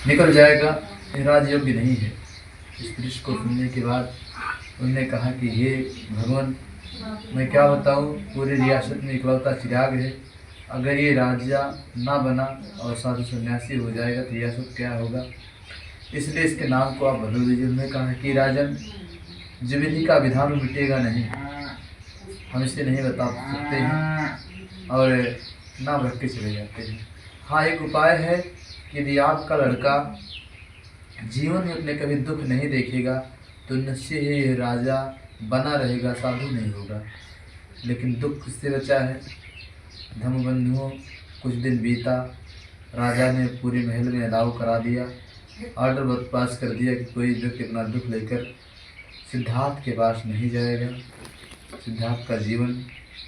निकल जाएगा, ये राजयोग्य नहीं है। इस दृश्य को सुनने के बाद उन्होंने कहा कि हे भगवान, मैं क्या बताऊँ, पूरी रियासत में इकलौता चिराग है। अगर ये राजा ना बना और साधु सन्यासी हो जाएगा तो रियासत क्या होगा, इसलिए इसके नाम को आप बदल दीजिए। उन्होंने कहा कि राजन, जीवनी का विधान मिटेगा नहीं, हम इसे नहीं बता सकते हैं और नाम रख के चले जाते हैं। हाँ, एक उपाय है कि यदि आपका लड़का जीवन में अपने कभी दुख नहीं देखेगा तो निश्चय ही यह राजा बना रहेगा, साधु नहीं होगा। लेकिन दुख किससे बचा है? धर्मबंधुओं, कुछ दिन बीता, राजा ने पूरे महल में अलाव करा दिया, ऑर्डर पास कर दिया कि कोई व्यक्ति अपना दुख लेकर सिद्धार्थ के पास नहीं जाएगा। सिद्धार्थ का जीवन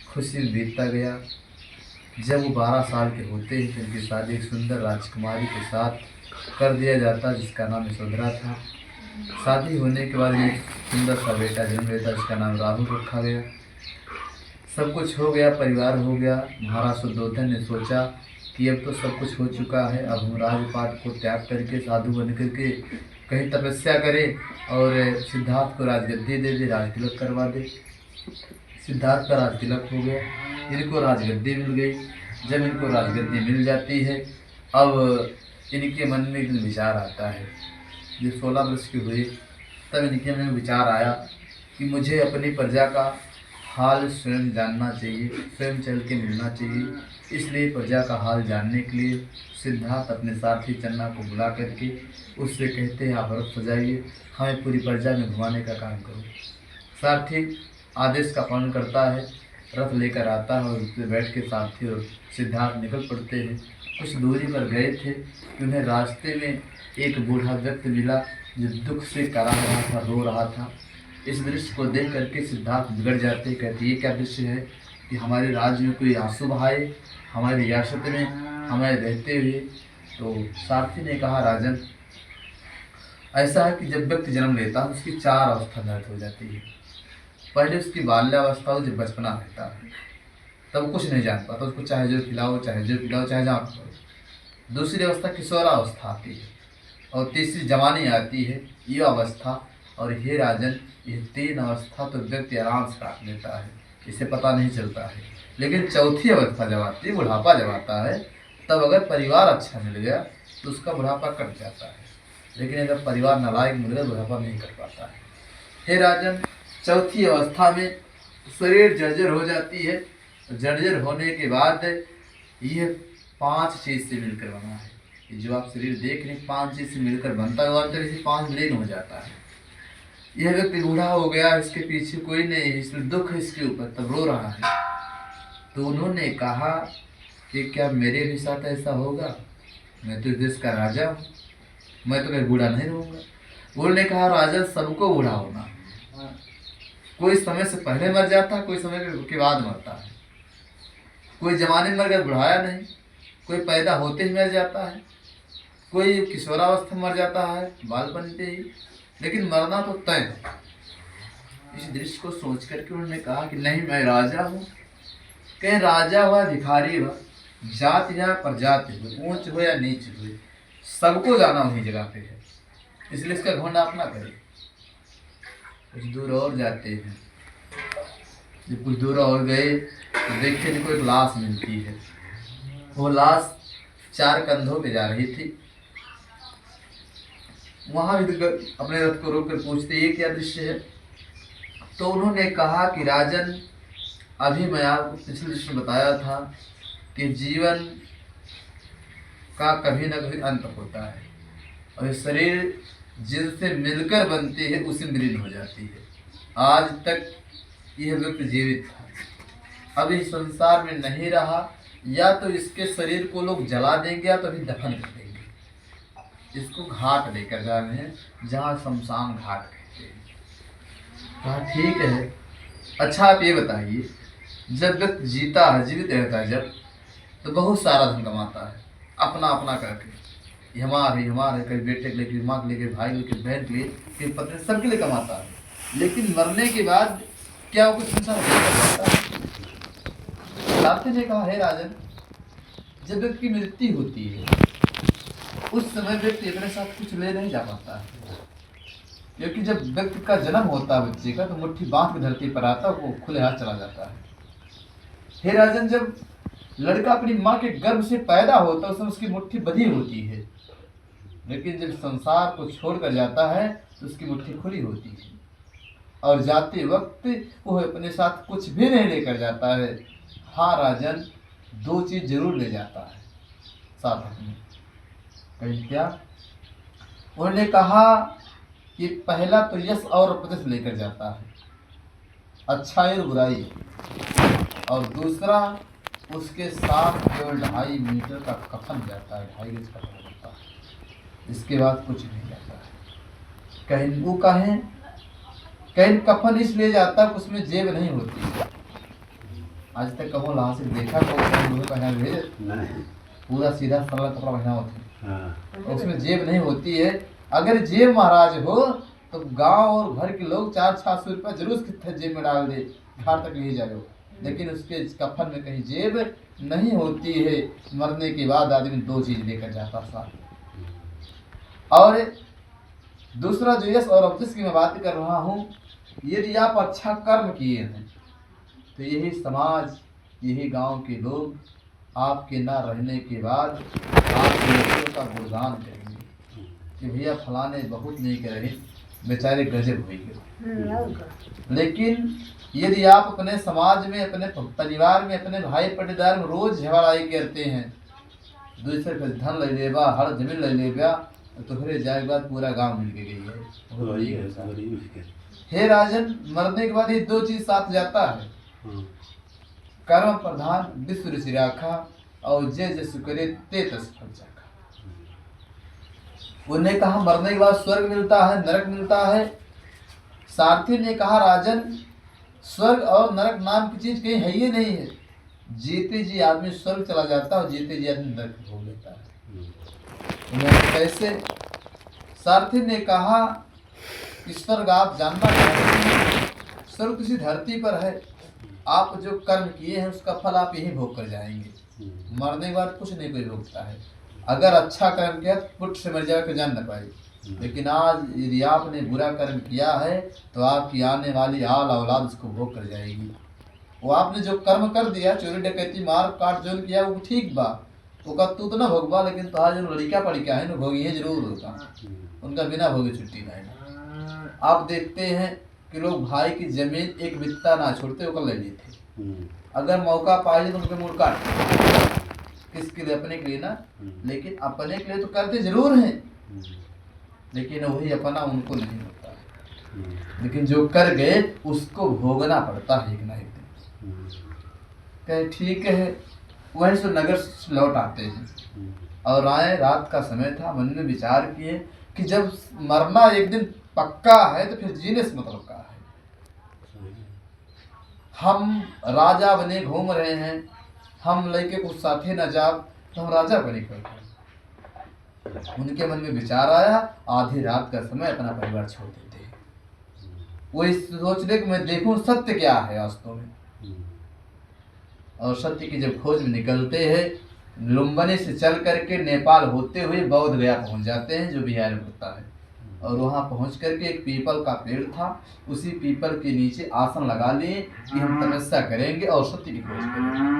खुशी में बीतता गया। जब वो 12 साल के होते ही तो उनकी शादी एक सुंदर राजकुमारी के साथ कर दिया जाता जिसका नाम यशोधरा था। शादी होने के बाद एक सुंदर सा बेटा जन्म लेता जिसका नाम राहुल रखा गया। सब कुछ हो गया, परिवार हो गया। महाराज शुद्धोधन ने सोचा कि अब तो सब कुछ हो चुका है, अब हम राजपाट को त्याग करके साधु बन करके कहीं तपस्या करें और सिद्धार्थ को राजगद्दी दे दे, राजतिलक करवा दे। सिद्धार्थ का राजतिलक हो गया, इनको राजगद्दी मिल गई। जब इनको राजगद्दी मिल जाती है, अब इनके मन में एक विचार आता है। जब 16 वर्ष के हुए तब इनके मन में विचार आया कि मुझे अपनी प्रजा का हाल स्वयं जानना चाहिए, स्वयं चल के मिलना चाहिए। इसलिए प्रजा का हाल जानने के लिए सिद्धार्थ अपने साथी चन्ना को बुला करके उससे कहते हैं, आप रथ सजाइए, हमें पूरी प्रजा में घुमाने का काम करो। सारथी आदेश का पालन करता है, रथ लेकर आता है और उस पर बैठ के सारथी और सिद्धार्थ निकल पड़ते हैं। कुछ दूरी पर गए थे कि उन्हें रास्ते में एक बूढ़ा व्यक्ति मिला जो दुख से कराह रहा था, रो रहा था। इस दृश्य को देख करके सिद्धार्थ बिगड़ जाते, कहते ये क्या दृश्य है कि हमारे राज्य में कोई आंसू बहाए, हमारी रियासत में हमें रहते हुए। तो सारथी ने कहा, राजन, ऐसा है कि जब व्यक्ति जन्म लेता है उसकी 4 अवस्था निर्धारित हो जाती है। पहले उसकी बाल्यावस्था, जब बचपना रहता है तब कुछ नहीं जान पाता, उसको चाहे जो खिलाओ, चाहे जो पिलाओ, चाहे जहाँ करो। दूसरी अवस्था किशोरावस्था आती है और तीसरी जवानी आती है, युवा अवस्था। और हे राजन, ये 3 अवस्था तो व्यक्ति आराम से काट लेता है, इसे पता नहीं चलता है। लेकिन चौथी अवस्था जब आती है, बुढ़ापा जब आता है, तब अगर परिवार अच्छा मिल गया तो उसका बुढ़ापा कट जाता है। लेकिन अगर परिवार नालायक मिल गया, बुढ़ापा नहीं कट पाता है। हे राजन, चौथी अवस्था में शरीर जर्जर हो जाती है। जर्जर होने के बाद यह 5 चीज़ से मिलकर बना है। जो आप शरीर देख रहे हैं 5 चीज़ से मिलकर बनता है, और इसे 5 विलीन हो जाता है। यह व्यक्ति बूढ़ा हो गया, इसके पीछे कोई नहीं है, इसमें दुख है इसके ऊपर, तब रो रहा है। तो उन्होंने कहा कि क्या मेरे भी साथ ऐसा होगा? मैं तो देश का राजा हूँ, मैं तो कहीं बूढ़ा नहीं रहूँगा। उन्होंने कहा, राजा सबको बूढ़ा होना, कोई समय से पहले मर जाता है, कोई समय के बाद मरता है। कोई जवानी में मर गया, बुढ़ाया नहीं। कोई पैदा होते ही मर जाता है, कोई किशोरावस्था मर जाता है, बाल बनते ही। लेकिन मरना तो तय है। इस दृश्य को सोच करके उन्होंने कहा कि नहीं, मैं राजा हूँ। कहीं राजा हुआ, भिखारी हुआ, जाति या प्रजाति हो, ऊंच हो या नीच हो, सबको जाना वही जगह पे है। इसलिए इसका घमंड आप ना करें। कुछ दूर और जाते हैं। जब कुछ दूर और गए तो देखिए इनको एक लाश मिलती है। वो लाश 4 कंधों पे जा रही थी। वहां भी अपने रथ को रोक कर पूछते, ये क्या दृश्य है? तो उन्होंने कहा कि राजन, अभी मैं आपको पिछले दृश्य में बताया था कि जीवन का कभी न कभी अंत होता है और शरीर जिनसे मिलकर बनती है उसी विलीन हो जाती है। आज तक यह व्यक्ति जीवित था, अभी संसार में नहीं रहा, या तो इसके शरीर को लोग जला देंगे या तो अभी दफन कर देंगे। इसको घाट लेकर जा रहे हैं, जहाँ शमशान घाट कहते हैं। हाँ ठीक है। अच्छा आप ये बताइए, जब व्यक्ति जीता है, जीवित रहता है जब, तो बहुत सारा धन कमाता है अपना अपना करके। ये हमारा है, कभी बेटे के लिए, माँ के लिए, भाई के लिए, बहन के लिए, फिर पत्नी, सबके लिए कमाता है। लेकिन मरने के बाद क्या वो कुछ इंसान करता है? सारथी ने कहा, हे राजन, जब व्यक्ति की मृत्यु होती है उस समय व्यक्ति अपने साथ कुछ ले नहीं जा पाता है, क्योंकि जब व्यक्ति का जन्म होता है बच्चे का तो मुट्ठी बांध के धरती पर आता है, वो खुले हाथ चला जाता है। हे राजन, जब लड़का अपनी माँ के गर्भ से पैदा होता है उस समय उसकी मुट्ठी बंधी होती है, लेकिन जब संसार को छोड़कर जाता है तो उसकी मुट्ठी खुली होती है, और जाते वक्त वो अपने साथ कुछ भी नहीं लेकर जाता है। हाँ राजन, दो चीज जरूर ले जाता है साथ में। कहीं क्या? उन्होंने कहा कि पहला तो यश और प्रदर्शन लेकर जाता है, अच्छाई और बुराई, और दूसरा उसके साथ केवल 2.5 मीटर का कफन जाता है, 2.5 गज का कफन होता है, इसके बाद कुछ नहीं जाता है। कहीं वो कहीं कफन इसलिए जाता है उसमें जेब नहीं होती है। आज तक कहो वहाँ से देखा पूरा सीधा सरल कपड़ा पहना होता है, उसमें जेब नहीं होती है। अगर जेब महाराज हो तो गांव और घर के लोग 400-600 रुपया जरूर जेब में डाल दे, घर तक ले जाओ, लेकिन उसके कफन में कहीं जेब नहीं होती है। मरने के बाद आदमी 2 चीज लेकर जाता साथ। और दूसरा जो यश और अवशिष्ट की मैं बात कर रहा हूँ, यदि आप अच्छा कर्म किए हैं तो यही समाज, यही गांव के लोग आपके ना रहने के बाद आपके का गुणगान करेंगे कि भैया फलाने बहुत नहीं करे, बेचारे गजब हुई गए। लेकिन यदि आप अपने समाज में, अपने परिवार में, अपने भाई पटीदार में रोज झगड़ाई करते हैं, दूसरे पे धन ले लेबा, हर जमीन ले लेबा, तो फिर जाए बाद पूरा गांव मिल के गई है। हे राजन, मरने के बाद ये 2 चीज साथ जाता है, कर्म प्रधान विश्व ऋषि राखा, और जे जस करे ते तस फल चाखा। उन्हें कहा मरने के बाद स्वर्ग मिलता है, नरक मिलता है। सारथी ने कहा राजन, स्वर्ग और नरक नाम की चीज कहीं है ही नहीं है। जीते जी आदमी स्वर्ग चला जाता है और जीते जी आदमी नरक भोग लेता है। उन्होंने कैसे? सारथी ने कहा कि स्वर्ग आप जानना चाहते हैं, स्वर्ग किसी धरती पर है, आप जो कर्म किए हैं उसका फल आप यही भोग कर जाएंगे, मरने के बाद कुछ नहीं कोई भोगता है। अगर अच्छा कर्म किया तो पुट से मर जाकर जान न पाए, लेकिन आज यदि आपने बुरा कर्म किया है तो आपकी आने वाली आल औलाद उसको भोग कर जाएगी। वो आपने जो कर्म कर दिया, चोरी डकैती मार काट जो किया वो ठीक बा, वो का तू तो ना भोगबा, लेकिन तो आज जो लड़का पड़िका है ना भोगी है जरूर होगा, उनका बिना भोगे छुट्टी नहीं। आप देखते हैं कि लोग भाई की जमीन एक बित्ता ना छोड़ते वो कर ले लेते, अगर मौका पाए तो उनके मुड़ काट, किसके लिए? अपने के लिए ना, लेकिन अपने के लिए तो करते जरूर हैं, लेकिन वही अपना उनको नहीं होता है। लेकिन जो कर गए उसको भोगना पड़ता है एक ना एक दिन। कहे ठीक है, वहीं से नगर लौट आते हैं और आए, रात का समय था, मन में विचार किए कि जब मरना एक दिन पक्का है तो फिर जीने से मतलब क्या है। हम राजा बने घूम रहे हैं, हम लड़के को साथे न जाब तो हम राजा बने करते। उनके मन में विचार आया, आधी रात का समय अपना परिवार छोड़ देते हैं। वो इस सोचने कि मैं देखूं सत्य क्या है वास्तव में, और सत्य की जब खोज में निकलते हैं, लुम्बिनी से चल करके नेपाल होते हुए बौद्ध गया पहुंच जाते हैं, जो बिहार में होता है। और वहां पहुंच करके एक पीपल का पेड़ था, उसी पीपल के नीचे आसन लगा लिए कि हम तपस्या करेंगे और सत्य की खोज करेंगे।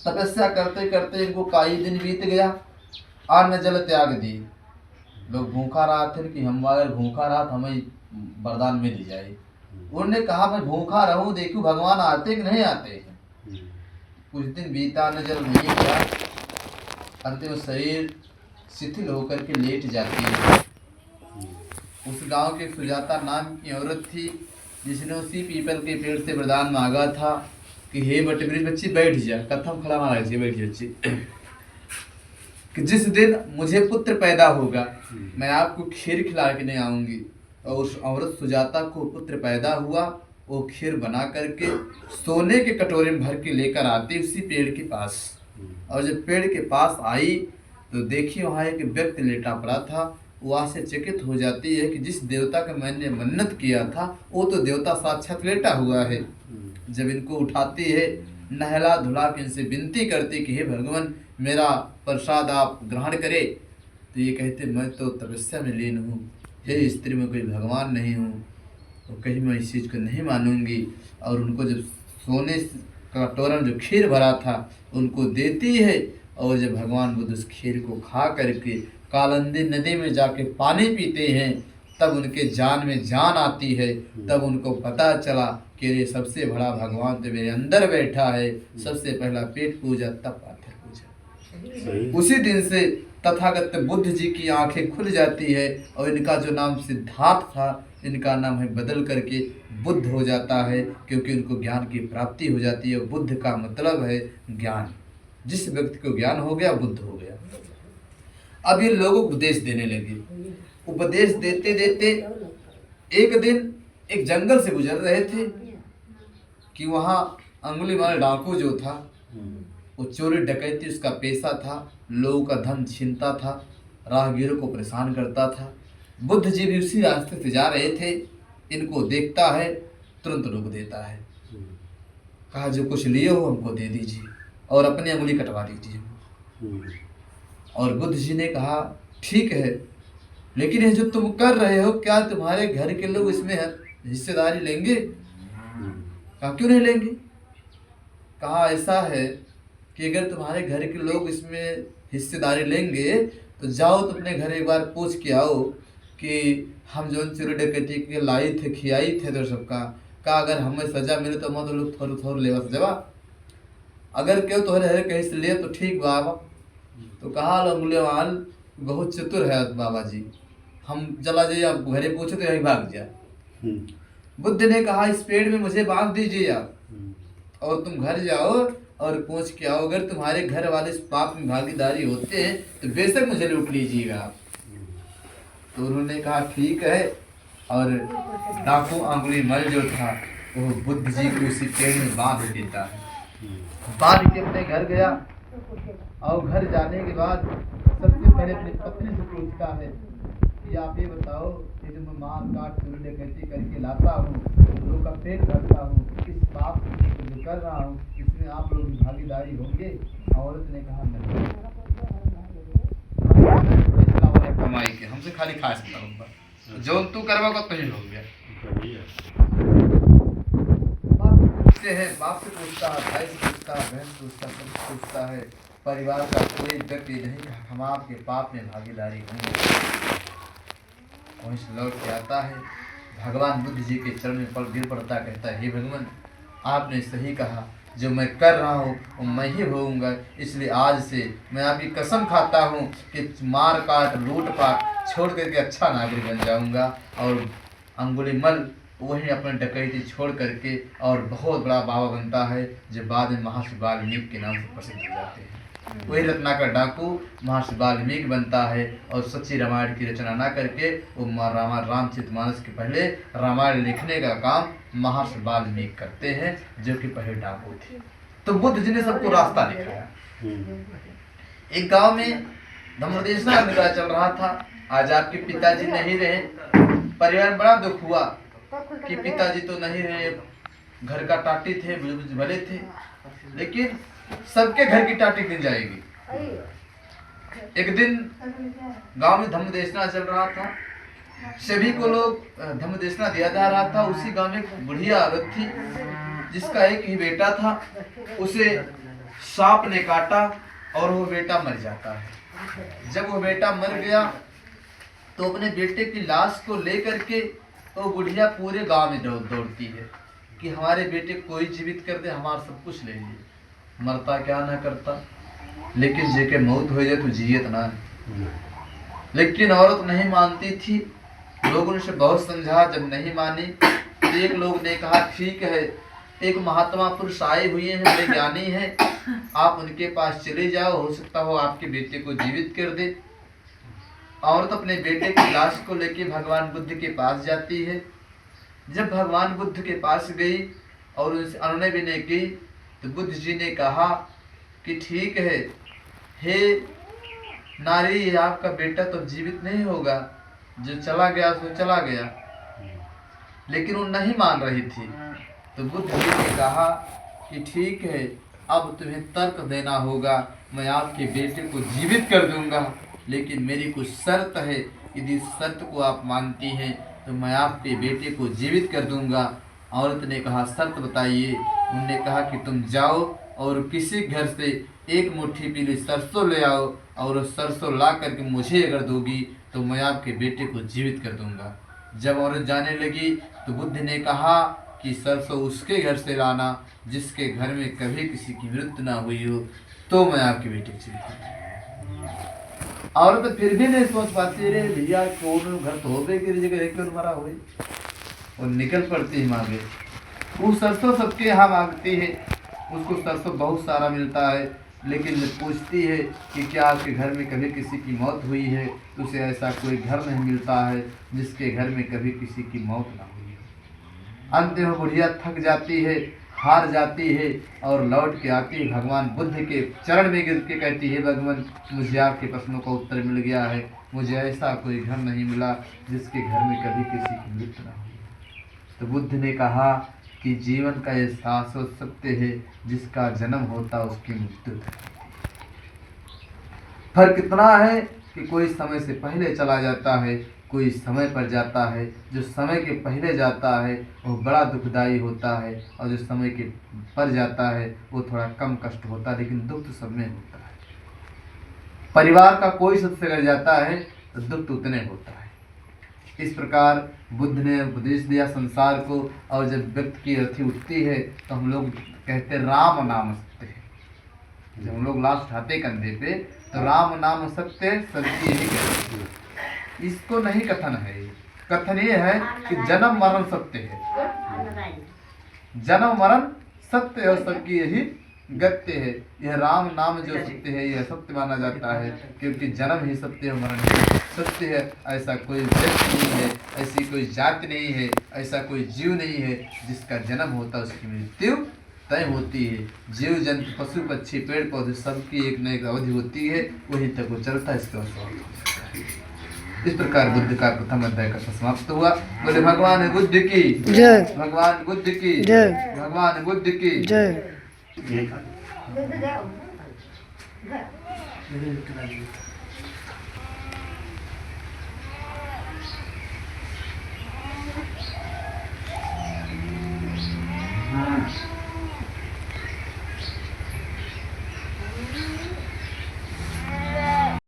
तपस्या करते करते इनको कई दिन बीत गया, अन्न जल त्याग दिए। लोग भूखा रहा थे कि हम अगर भूखा रहा तो हमें वरदान मिल जाए। उन्होंने कहा मैं भूखा रहूं, देखूं भगवान आते कि नहीं आते हैं। कुछ दिन बीता, अन्न जल नहीं गया, अंतिम शरीर शिथिल होकर के लेट जाती है। उस गांव के सुजाता नाम की औरत थी, जिसने उसी पीपल के पेड़ से वरदान मांगा था कि हे बटबरी बच्ची बैठ जा, कथम खड़ा मारा जी, बैठ बच्ची, कि जिस दिन मुझे पुत्र पैदा होगा मैं आपको खीर खिला के नहीं आऊंगी। और उस औरत सुजाता को पुत्र पैदा हुआ, वो खीर बना करके सोने के कटोरे में भर के लेकर आती उसी पेड़ के पास। और जब पेड़ के पास आई तो देखिए वहाँ एक व्यक्ति लेटा पड़ा था। वहाँ से चकित हो जाती है कि जिस देवता का मैंने मन्नत किया था वो तो देवता साक्षात लेटा हुआ है। जब इनको उठाती है, नहला धुला के इनसे विनती करती कि हे भगवान मेरा प्रसाद आप ग्रहण करें, तो ये कहते मैं तो तपस्या में लीन हूँ, हे स्त्री में कोई भगवान नहीं हूँ, तो कहीं मैं इस चीज़ को नहीं मानूंगी। और उनको जब सोने का टोरन जो खीर भरा था उनको देती है, और जब भगवान बुद्ध उस खीर को खा करके कालंदी नदी में जाके पानी पीते हैं, तब उनके जान में जान आती है। तब उनको पता चला कि ये सबसे बड़ा भगवान तो मेरे अंदर बैठा है। सबसे पहला पेट पूजा, तब पाथर पूजा। उसी दिन से तथागत बुद्ध जी की आंखें खुल जाती है, और इनका जो नाम सिद्धार्थ था, इनका नाम है बदल करके बुद्ध हो जाता है, क्योंकि उनको ज्ञान की प्राप्ति हो जाती है। बुद्ध का मतलब है ज्ञान। जिस व्यक्ति को ज्ञान हो गया, बुद्ध हो गया। अब ये लोग उपदेश देने लगे। उपदेश देते देते एक दिन एक जंगल से गुजर रहे थे कि वहाँ अंगुलीमाल डाकू जो था, वो चोरी डकैती उसका पेशा था, लोगों का धन छीनता था, राहगीरों को परेशान करता था। बुद्ध जी भी उसी रास्ते से जा रहे थे, इनको देखता है, तुरंत रोक देता है। कहा जो कुछ लिए हो हमको दे दीजिए और अपनी अंगुली कटवा दीजिए। और बुद्ध जी ने कहा ठीक है, लेकिन ये जो तुम कर रहे हो, क्या तुम्हारे घर के लोग इसमें हिस्सेदारी लेंगे? कहा क्यों नहीं लेंगे? कहा ऐसा है कि अगर तुम्हारे घर के लोग इसमें हिस्सेदारी लेंगे तो जाओ तो अपने घर एक बार पूछ के आओ कि हम जो चोरी डकैती के लाई थे, खियाई थे तो सबका। कहा अगर हमें सजा मिले तो मत लोग थोड़ा थोड़ा लेवा सजवा, अगर क्यों तोहरे हरे कहीं से लिए तो ठीक बाबा। तो कहा अंगुलीमाल बहुत चतुर है बाबा जी, हम चला जाइए, आप घरे पूछे तो यही भाग जाए। बुद्ध ने कहा इस पेड़ में मुझे बांध दीजिए आप, और तुम घर जाओ और पूछ के आओ, अगर तुम्हारे घर वाले इस पाप में भागीदारी होते हैं तो बेशक मुझे लूट लीजिएगा आप। तो उन्होंने कहा ठीक है, और डाकू अंगुलीमाल जो था वो बुद्ध जी को उसी पेड़ में बांध देता है। बांध के अपने घर गया, और घर जाने के बाद सबसे पहले अपनी पत्नी से पूछता है कि आप ये बताओ कि जो मैं मार काट चोरी डकैती करके लाता हूँ, लोगों का पेट भरता हूँ, इस पाप जो कर रहा हूँ इसमें आप लोग की भागीदारी होंगे? औरत ने कहा नहीं, कमाई के हमसे खाली खा सकता हूँ, जो तू करवागा तो ही हो गया। बाप से पूछता है, भाई से पूछता है, बहन से पूछता है, सब पूछता है, परिवार का कोई व्यक्ति नहीं हम आपके पाप में भागीदारी होंगे। वहीं से लौट के आता है, भगवान बुद्ध जी के चरण में पल गिर पड़ता, कहता है हे भगवान, आपने सही कहा, जो मैं कर रहा हूँ वो मैं ही होऊंगा, इसलिए आज से मैं आपकी कसम खाता हूँ कि मार काट लूट पाट छोड़ करके अच्छा नागरिक बन जाऊंगा। और अंगुलीमाल वही अपने डकैती छोड़ करके और बहुत बड़ा बाबा बनता है, जो बाद में महर्षि वाल्मीकि के नाम से प्रसिद्ध हो जाते हैं। वही रत्नाकर डाकू महर्षि वाल्मीकि बनता है, और सच्ची रामायण की रचना ना करके वो रामचरितमानस के पहले रामायण लिखने का काम महर्षि वाल्मीकि करते हैं, जो कि पहले डाकू थे। तो बुद्ध जी ने सबको रास्ता दिखाया। एक गांव में धम्मदेशना का चल रहा था। आज आपके पिताजी नहीं रहे, परिवार में बड़ा दुख हुआ कि पिताजी तो नहीं रहे, घर का टाटी थे, भले थे, लेकिन सबके घर की टाटी गिर जाएगी। एक दिन गांव में धम्मदेशना चल रहा था, सभी को लोग धम्मदेशना दिया जा रहा था। उसी गांव में एक बुढ़िया औरत थी जिसका एक ही बेटा था, उसे सांप ने काटा और वो बेटा मर जाता है। जब वो बेटा मर गया तो अपने बेटे की लाश को लेकर के तो बुढ़िया पूरे गांव में दौड़ती है कि हमारे बेटे को ही जीवित कर दे, हमारा सब कुछ ले लिए। मरता क्या ना करता, लेकिन जेके मौत हो जाए तो जियत ना। लेकिन औरत नहीं मानती थी, लोगों ने उसे बहुत समझा, जब नहीं मानी तो एक लोग ने कहा ठीक है, एक महात्मा पुरुष आए हुए हैं, बड़े ज्ञानी हैं, आप उनके पास चले जाओ, हो सकता हो आपके बेटे को जीवित कर दे। औरत अपने बेटे की लाश को लेके भगवान बुद्ध के पास जाती है। जब भगवान बुद्ध के पास गई और उनसे अनुनय विनय की तो बुद्ध जी ने कहा कि ठीक है, हे नारी, ये आपका बेटा तो जीवित नहीं होगा, जो चला गया सो चला गया। लेकिन वो नहीं मान रही थी। तो बुद्ध जी ने कहा कि ठीक है, अब तुम्हें तर्क देना होगा, मैं आपके बेटे को जीवित कर दूंगा। लेकिन मेरी कुछ शर्त है, यदि इस शर्त को आप मानती हैं तो मैं आपके बेटे को जीवित कर दूंगा। औरत ने कहा, शर्त बताइए। उन्होंने कहा कि तुम जाओ और किसी घर से एक मुट्ठी पीली सरसों ले आओ, और उस सरसों ला करके मुझे अगर दोगी तो मैं आपके बेटे को जीवित कर दूंगा। जब औरत जाने लगी तो बुद्ध ने कहा कि सरसों उसके घर से लाना जिसके घर में कभी किसी की मृत्यु ना हुई हो, तो मैं आपके बेटे को जीवित कर दूंगा। औरत फिर भी नहीं सोच पाती, रे भैया कौन घर तो होबे की जगह क्यों मरा हुई, और निकल पड़ती है मांगे। वो सरसों सबके यहाँ मांगती है, उसको सरसों बहुत सारा मिलता है, लेकिन पूछती है कि क्या आपके घर में कभी किसी की मौत हुई है, तो उसे ऐसा कोई घर नहीं मिलता है जिसके घर में कभी किसी की मौत ना हुई हो। अंत में बुढ़िया थक जाती है, हार जाती है और लौट के आती है भगवान बुद्ध के चरण में गिर के कहती है, भगवान मुझे आपके प्रश्नों का उत्तर मिल गया है, मुझे ऐसा कोई घर नहीं मिला जिसके घर में कभी किसी की मृत्यु ना हुई। तो बुद्ध ने कहा कि जीवन का ये शाश्वत सत्य है, जिसका जन्म होता उसकी मृत्यु होती। फर्क इतना है कि कोई समय से पहले चला जाता है, कोई समय पर जाता है। जो समय के पहले जाता है वो बड़ा दुखदाई होता है, और जो समय के पर जाता है वो थोड़ा कम कष्ट होता है, लेकिन दुख तो सब में होता है। परिवार का कोई सदस्य अगर जाता है तो दुख तो उतने होता है। इस प्रकार बुद्ध ने उपदेश दिया संसार को, और जब व्यक्ति की अर्थी उठती है तो हम लोग कहते राम नाम सत्य है। जब हम लोग लाश उठाते कंधे पे तो राम नाम सत्य सबकी यही कहते हैं। इसको नहीं कथन है, कथन ये है कि जन्म मरण सत्य है, जन्म मरण सत्य है और सबकी यही गत्य है। यह राम नाम जो सत्य है यह सत्य माना जाता है, क्योंकि जन्म ही सत्य है, मरण ही सत्य है। ऐसा कोई व्यक्ति नहीं है, ऐसी कोई जाति नहीं है, ऐसा कोई जीव नहीं है जिसका जन्म होता उसकी मृत्यु तय होती है। जीव जंतु पशु पक्षी पेड़ पौधे सबकी एक न एक अवधि होती है, वहीं तक वो चलता है, इसका इस प्रकार बुद्ध का प्रथम अध्याय का समाप्त हुआ। बोले भगवान बुद्ध की जय, भगवान बुद्ध की जय, भगवान बुद्ध की जय।